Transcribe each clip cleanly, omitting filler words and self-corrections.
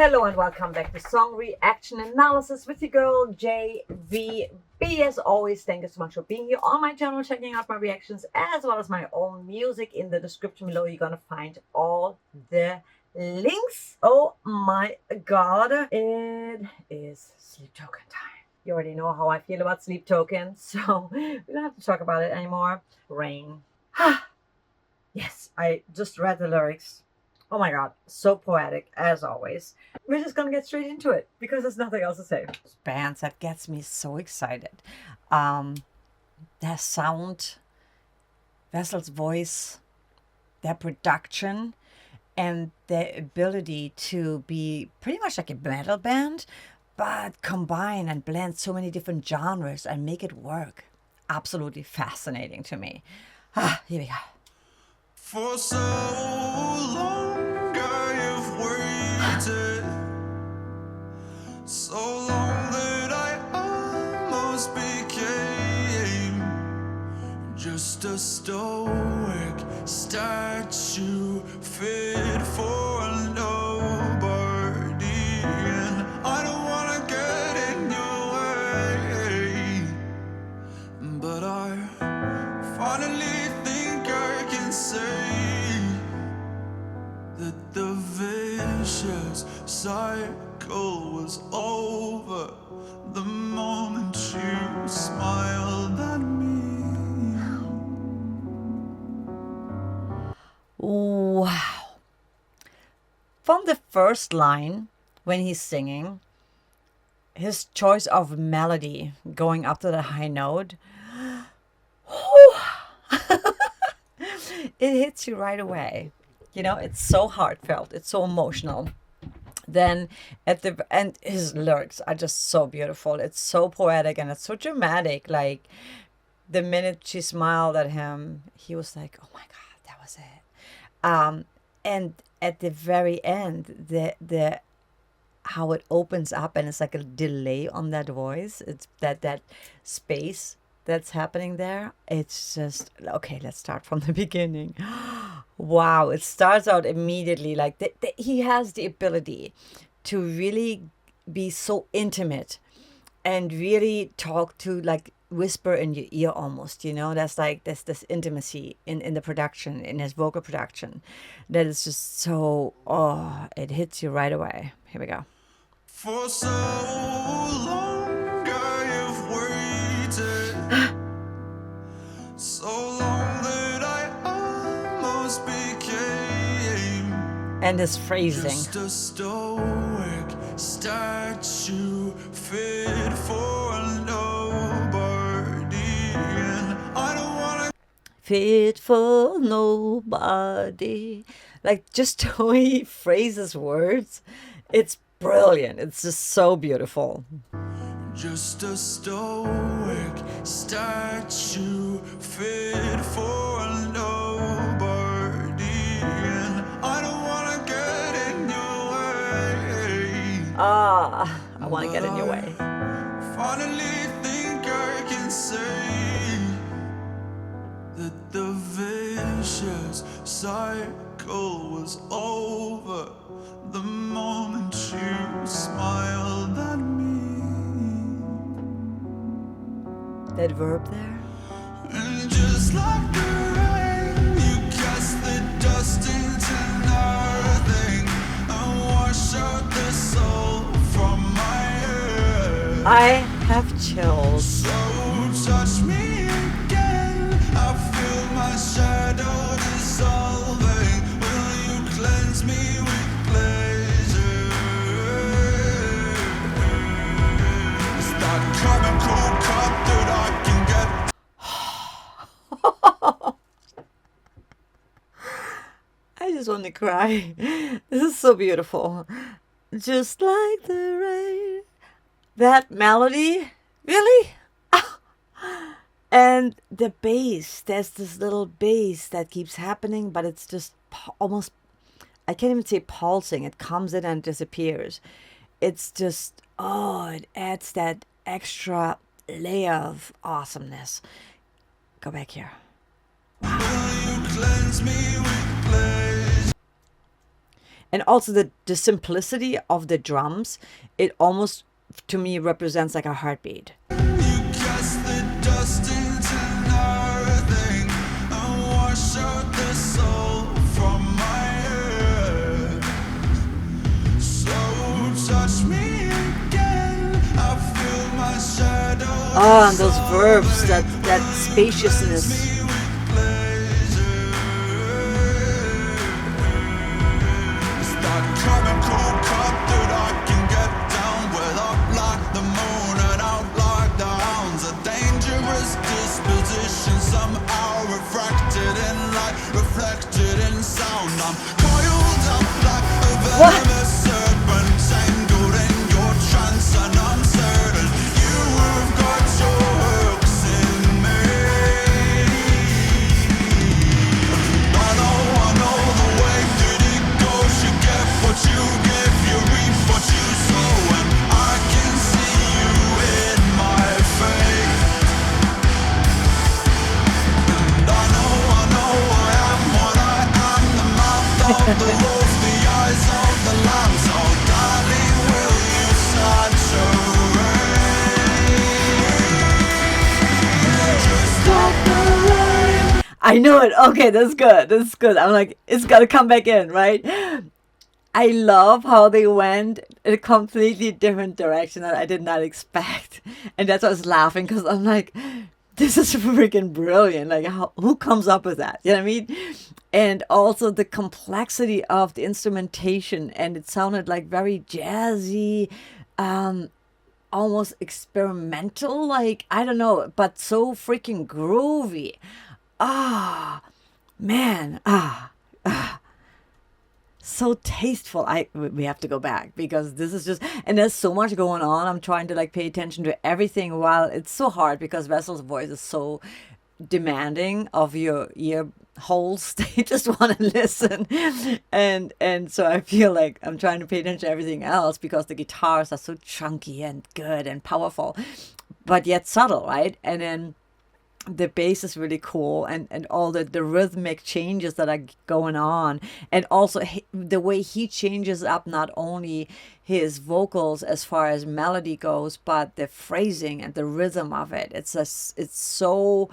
Hello and welcome back to Song Reaction Analysis with your girl JVB. As always, thank you so much for being here on my channel, checking out my reactions as well as my own music. In the description below, you're gonna find all the links. Oh my god, it is sleep token time. You already know how I feel about sleep tokens, so we don't have to talk about it anymore. Rain. Yes, I just read the lyrics. Oh my god, so poetic as always. We're just gonna get straight into it because there's nothing else to say. Bands that gets me so excited. Their sound, Vessel's voice, their production, and their ability to be pretty much like a metal band, but combine and blend so many different genres and make it work. Absolutely fascinating to me. Here we go. For so long I've waited, so long that I almost became just a stoic statue fit for nobody. And I don't wanna get in your way, but I finally think I can say that the vicious cycle was over the moment you smiled at me. Wow. From the first line, when he's singing, his choice of melody going up to the high note, it hits you right away. You know, it's so heartfelt, it's so emotional. Then at the end, his lyrics are just so beautiful. It's so poetic and it's so dramatic. Like the minute she smiled at him, he was like, "Oh my God, that was it." And at the very end, the how it opens up and it's like a delay on that voice. It's that space that's happening there. It's just okay. Let's start from the beginning. Wow, it starts out immediately like he has the ability to really be so intimate and really talk to, like, whisper in your ear almost, you know. That's like this intimacy in the production, in his vocal production, that is just so, oh, it hits you right away. Here we go. For so long I have waited, so long that I almost became And his phrasing. just a stoic statue fit for nobody. And I don't wanna Fit for nobody. Like, just the way he phrases words, it's brilliant. It's just so beautiful. just a stoic statue fit for nobody. And I don't wanna get in your way. I want to get in your way. Finally think I can say that the vicious cycle was over the moment you smiled at me. That verb there. And just like the rain, you cast the dust into nothing and wash out the soul from my head. I have chills. So touch me again, I feel my shadow dissolving. Will you cleanse me with pleasure? Is that coming cold cut that I can get? I just want to cry. This is so beautiful. Just like the rain. That melody, really? And the bass, there's this little bass that keeps happening, but it's just almost, I can't even say pulsing. It comes in and disappears. It's just, oh, it adds that extra layer of awesomeness. Go back here. Will you cleanse me with pleasure? And also the simplicity of the drums, it almost to me represents like a heartbeat. You cast the dust into nothing and wash out the soul from my head. So touch me again. I feel my shadow. Ah, and those verbs, that spaciousness. Me with pleasure. Start coming cool cut that I can get down with up like the moon and out like the hounds. A dangerous disposition somehow refracted in light, reflected in sound. I'm coiled up like a venomous serpent, tangled in your trance, and I'm certain you have got your hooks in me. I know the way that it goes. You get what you give, you reap what you sow, and I can see you in my fate. And I know I am what I am, the mouth of the wolf, the eyes of the lamb. So darling, will you saturate? Just stop the rain. I know it. Okay, that's good. That's good. I'm like, it's gotta come back in, right? I love how they went in a completely different direction that I did not expect. And that's why I was laughing because I'm like, this is freaking brilliant. Like, who comes up with that? You know what I mean? And also the complexity of the instrumentation. And it sounded like very jazzy, almost experimental. Like, I don't know, but so freaking groovy. Ah, man. So tasteful. We have to go back because this is just, and there's so much going on. I'm trying to like pay attention to everything while it's so hard because Vessel's voice is so demanding of your ear holes. They just want to listen. And so I feel like I'm trying to pay attention to everything else because the guitars are so chunky and good and powerful, but yet subtle, right? And then the bass is really cool, and all the rhythmic changes that are going on, and also the way he changes up not only his vocals as far as melody goes, but the phrasing and the rhythm of it. It's so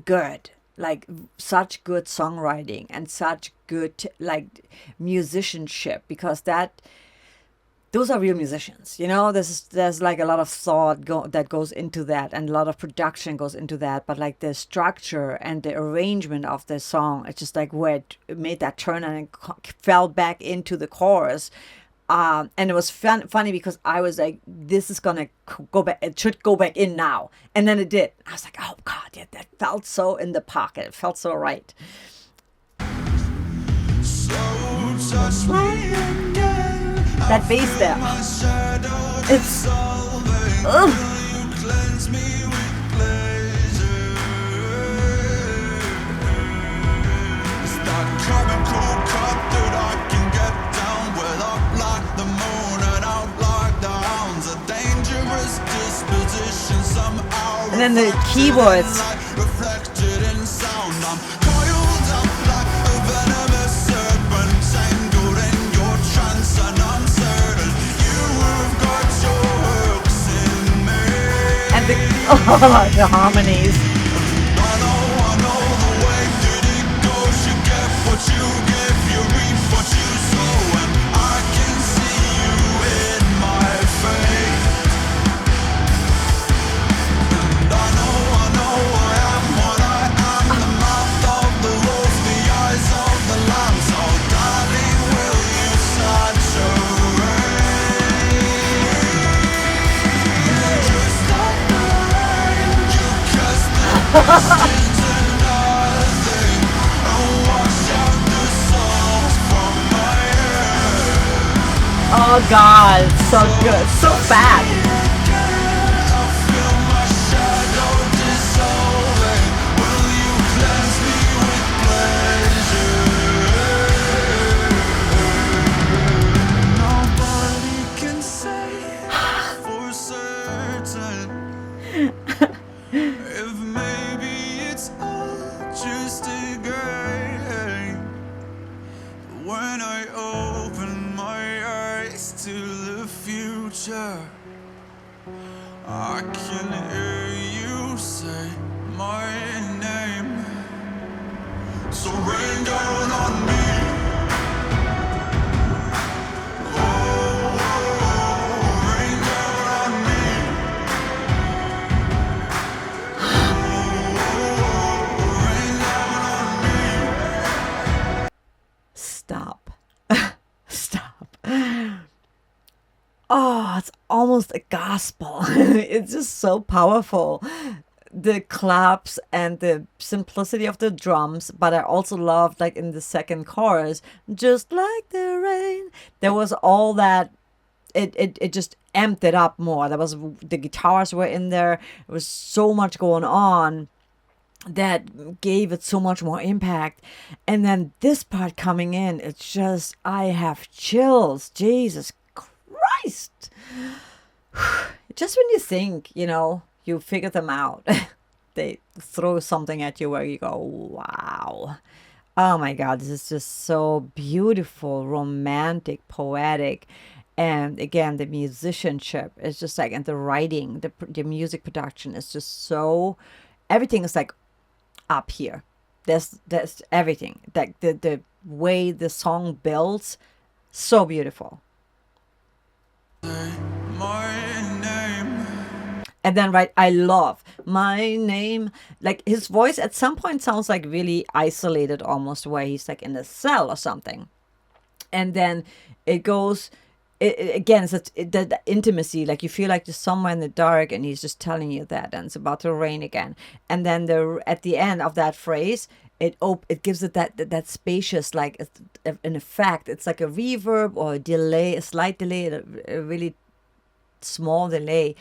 good, like such good songwriting and such good like musicianship, because those are real musicians, you know. There's like a lot of thought that goes into that, and a lot of production goes into that. But like the structure and the arrangement of the song, it's just like where it made that turn and it fell back into the chorus. And it was funny because I was like, this is gonna go back. It should go back in now, and then it did. I was like, oh God, yeah, that felt so in the pocket. It felt so right. So touch me again. That bass there. My shadow It's dissolving. ugh. Will you cleanse me with pleasure? Start coming cool cut that I can get down with up like the moon and out like the hounds. A dangerous disposition somehow. And then the keyboards. Reflected in sound. I'm coiled up like a venomous serpent, tangled in your trance, and I'm certain you have got your hooks in me. And the the harmonies. I know the way that it goes. You get what you give, you reap what you sow, and I can see you in my fate. And I know I am what I am, the mouth of the wolf, the eyes of the lamb. So darling, will you saturate? Just stop the rain. You cast the dust into nothing and wash out the souls from my head. Oh God, so good, so fast. I feel my shadow dissolving. Will you cleanse me with pleasure? Nobody can say for certain if maybe it's all just a game. When to the future. I can hear you say my name. So rain down on me. Rain down on me. Rain down on me. Stop. Stop. Oh, it's almost a gospel. It's just so powerful. The claps and the simplicity of the drums, but I also loved like in the second chorus, just like the rain. There was all that it just amped it up more. There was the guitars were in there. There was so much going on that gave it so much more impact. And then this part coming in, it's just I have chills. Jesus Christ. Just when you think, you figure them out, they throw something at you where you go, wow. Oh my God, this is just so beautiful, romantic, poetic. And again, the musicianship is just like, and the writing, the music production is just so, everything is like up here. There's everything. Like the way the song builds, so beautiful. Say my name. And then, right, I love my name. Like his voice at some point sounds like really isolated almost, where he's like in a cell or something. And then it goes, again, the intimacy, like you feel like you're somewhere in the dark and he's just telling you that, and it's about to rain again. And then at the end of that phrase, it gives it that spacious, like an effect. It's like a reverb or a delay, a slight delay, a really small delay,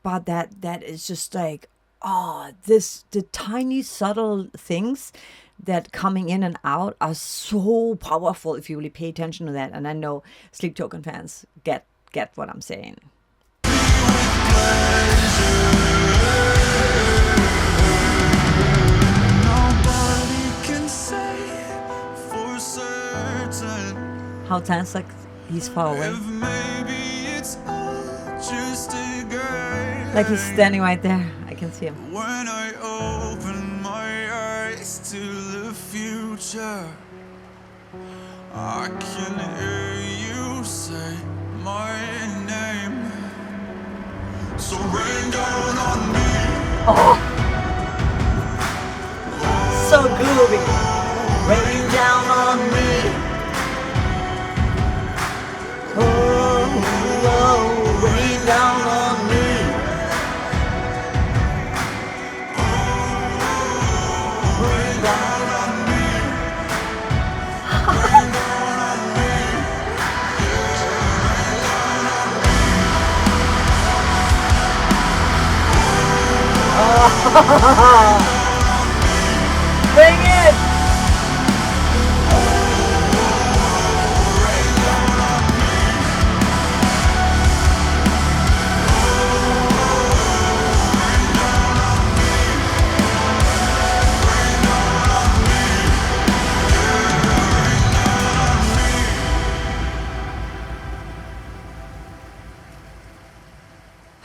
but that is just like, the tiny subtle things that coming in and out are so powerful if you really pay attention to that. And I know Sleep Token fans get what I'm saying. Nobody can say for certain How it sounds like he's far away, if maybe it's all just a game. like he's standing right there. I can see him. When I open my eyes to the future, I can hear you say my name. So rain down on me. So groovy. Rain down on me. Rain down on me. Rain down on me. Bring it.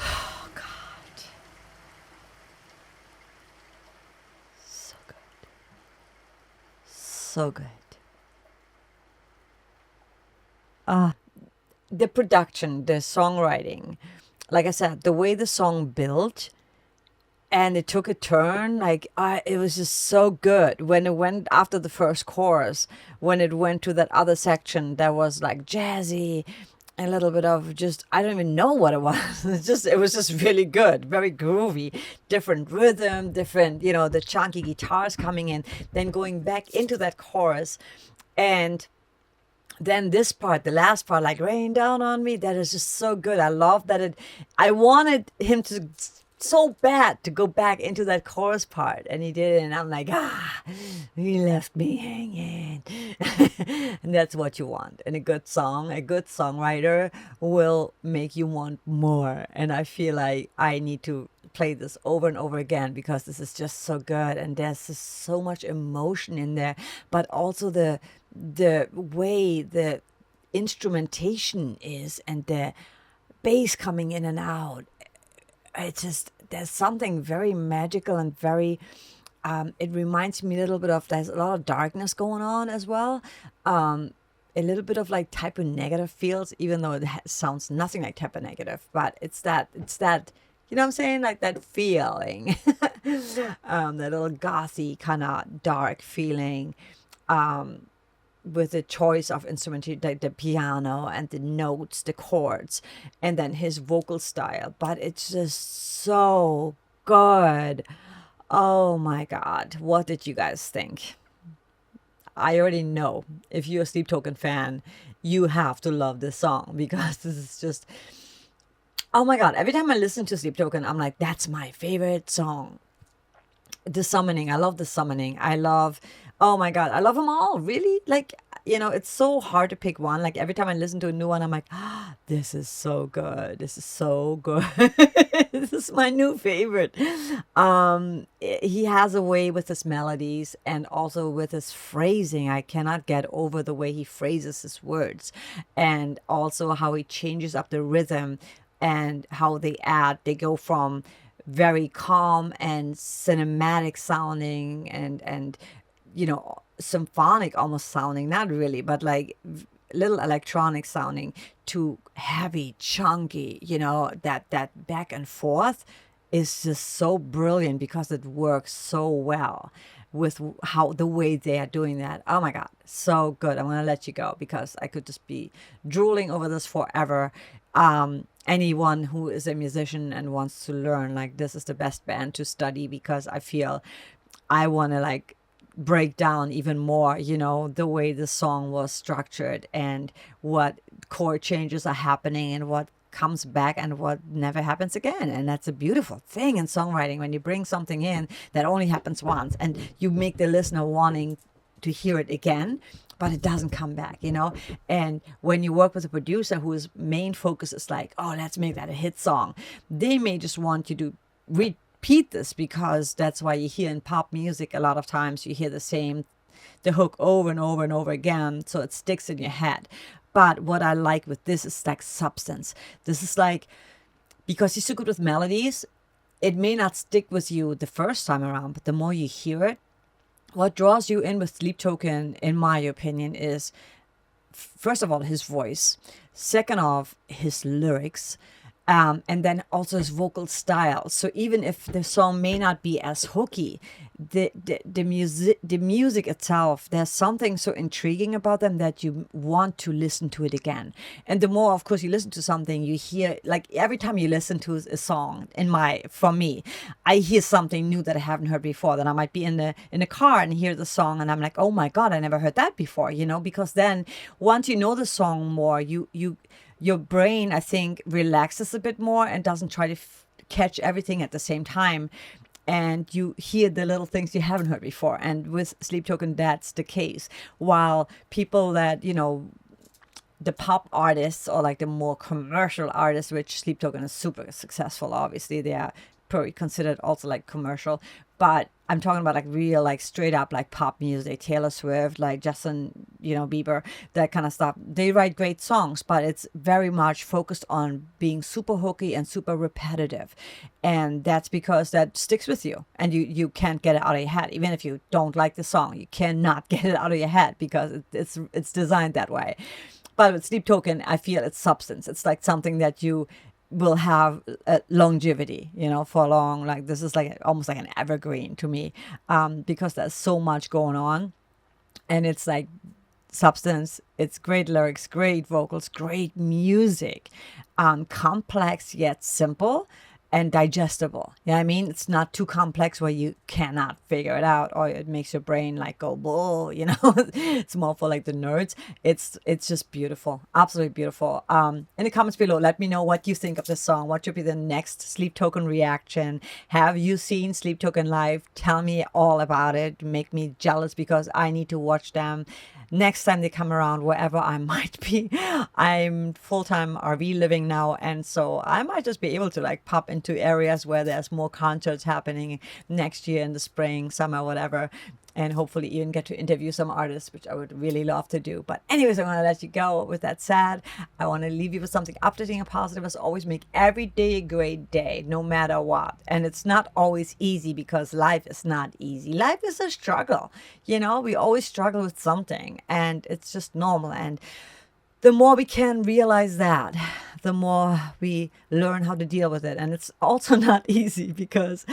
Oh God. So good. So good. The production, the songwriting, like I said, the way the song built and it took a turn, like it was just so good when it went after the first chorus, when it went to that other section that was like jazzy, a little bit of just, I don't even know what it was. It was just really good, very groovy, different rhythm, different, the chunky guitars coming in, then going back into that chorus. And then this part, the last part, like rain down on me, that is just so good. I love that I wanted him to so bad to go back into that chorus part, and he did it, and I'm like, he left me hanging. And that's what you want in a good song. A good songwriter will make you want more, and I feel like I need to play this over and over again because this is just so good, and there's just so much emotion in there, but also the way the instrumentation is and the bass coming in and out. It's just, there's something very magical and very, it reminds me a little bit of, there's a lot of darkness going on as well. A little bit of like type of negative feels, even though it sounds nothing like type of negative, but it's that, you know what I'm saying? Like that feeling, that little gothy kind of dark feeling, with the choice of instrument, like the piano and the notes, the chords, and then his vocal style. But it's just so good. Oh my God. What did you guys think? I already know if you're a Sleep Token fan, you have to love this song because this is just, oh my God. Every time I listen to Sleep Token, I'm like, that's my favorite song. The Summoning. I love The Summoning. I love, oh my God, I love them all. Really? Like, it's so hard to pick one. Like every time I listen to a new one, I'm like, this is so good. This is so good. This is my new favorite. He has a way with his melodies and also with his phrasing. I cannot get over the way he phrases his words, and also how he changes up the rhythm and how they go from very calm and cinematic sounding and symphonic almost sounding, not really, but like little electronic sounding, to heavy, chunky, that back and forth is just so brilliant because it works so well with how the way they are doing that. Oh my God, so good. I'm gonna let you go because I could just be drooling over this forever. Anyone who is a musician and wants to learn, like, this is the best band to study, because I feel I want to like break down even more, the way the song was structured and what chord changes are happening and what comes back and what never happens again. And that's a beautiful thing in songwriting, when you bring something in that only happens once and you make the listener wanting to hear it again, but it doesn't come back, And when you work with a producer whose main focus is like, oh, let's make that a hit song, they may just want you to repeat this, because that's why you hear in pop music a lot of times you hear the hook over and over and over again, so it sticks in your head. But what I like with this is like substance. This is like, because he's so good with melodies, it may not stick with you the first time around, but the more you hear it, what draws you in with Sleep Token, in my opinion, is first of all his voice, second of his lyrics, and then also his vocal style. So even if the song may not be as hooky, the music itself, there's something so intriguing about them that you want to listen to it again. And the more, of course, you listen to something, you hear, like, every time you listen to a song, from me, I hear something new that I haven't heard before. That I might be in the car and hear the song, and I'm like, oh my God, I never heard that before, because then once you know the song more, your brain, I think, relaxes a bit more and doesn't try to catch everything at the same time. And you hear the little things you haven't heard before. And with Sleep Token, that's the case. While people that, the pop artists, or like the more commercial artists, which Sleep Token is super successful, obviously, they are probably considered also like commercial. But I'm talking about like real, like straight up like pop music, Taylor Swift, like Justin, Bieber, that kind of stuff. They write great songs, but it's very much focused on being super hooky and super repetitive. And that's because that sticks with you, and you can't get it out of your head. Even if you don't like the song, you cannot get it out of your head because it's designed that way. But with Sleep Token, I feel it's substance. It's like something that you will have longevity, for long. Like, this is like almost like an evergreen to me, because there's so much going on, and it's like substance. It's great lyrics, great vocals, great music, complex yet simple and digestible. You know what I mean? It's not too complex where you cannot figure it out, or it makes your brain like go, whoa, It's more for like the nerds. It's just beautiful. Absolutely beautiful. In the comments below, let me know what you think of this song. What should be the next Sleep Token reaction? Have you seen Sleep Token live? Tell me all about it. Make me jealous, because I need to watch them next time they come around, wherever I might be. I'm full-time RV living now, and so I might just be able to like pop into areas where there's more concerts happening next year in the spring, summer, whatever, and hopefully even get to interview some artists, which I would really love to do. But anyways, I'm going to let you go. With that said, I want to leave you with something uplifting and positive. As always, make every day a great day, no matter what. And it's not always easy, because life is not easy. Life is a struggle. We always struggle with something, and it's just normal. And the more we can realize that, the more we learn how to deal with it. And it's also not easy, because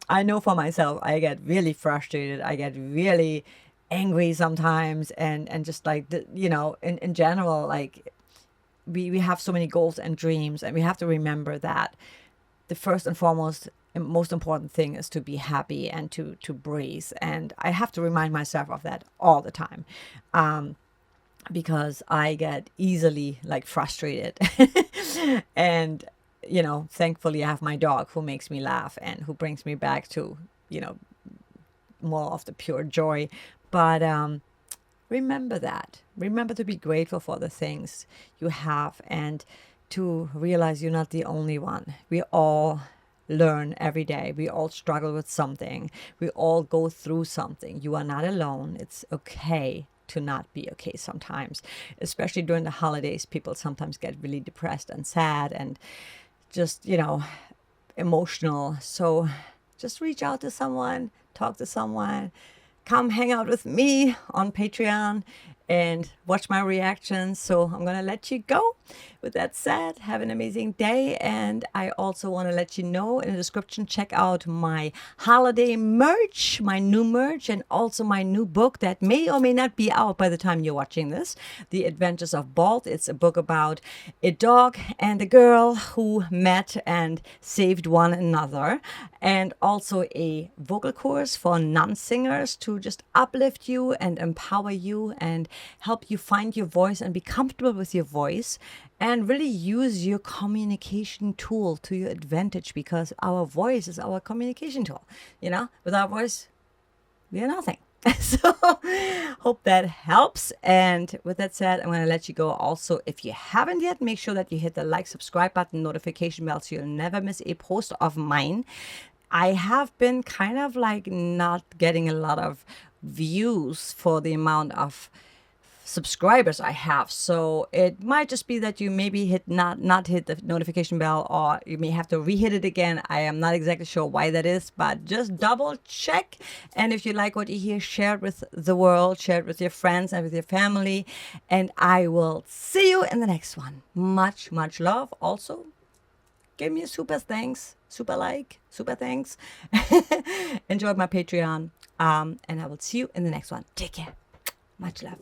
I know for myself, I get really frustrated. I get really angry sometimes. And just like, in general, like we have so many goals and dreams, and we have to remember that the first and foremost and most important thing is to be happy and to breathe. And I have to remind myself of that all the time. Because I get easily like frustrated. And, thankfully I have my dog who makes me laugh and who brings me back to, more of the pure joy. But remember that. Remember to be grateful for the things you have, and to realize you're not the only one. We all learn every day. We all struggle with something. We all go through something. You are not alone. It's okay to not be okay sometimes, especially during the holidays. People sometimes get really depressed and sad and just, emotional. So just reach out to someone, talk to someone, come hang out with me on Patreon and watch my reactions. So I'm going to let you go. With that said, have an amazing day. And I also want to let you know, in the description, check out my holiday merch, my new merch, and also my new book that may or may not be out by the time you're watching this, The Adventures of Balt. It's a book about a dog and a girl who met and saved one another, and also a vocal course for non-singers to just uplift you and empower you and help you find your voice and be comfortable with your voice, and really use your communication tool to your advantage, because our voice is our communication tool. Without voice, we are nothing. So hope that helps. And with that said, I'm going to let you go. Also, if you haven't yet, make sure that you hit the like, subscribe button, notification bell, so you'll never miss a post of mine. I have been kind of like not getting a lot of views for the amount of subscribers I have. So it might just be that you maybe not hit the notification bell, or you may have to re-hit it again. I am not exactly sure why that is, but just double check. And if you like what you hear, share it with the world, share it with your friends and with your family. And I will see you in the next one. Much, much love. Also, give me a super thanks, super like, super thanks. Enjoy my Patreon. And I will see you in the next one. Take care. Much love.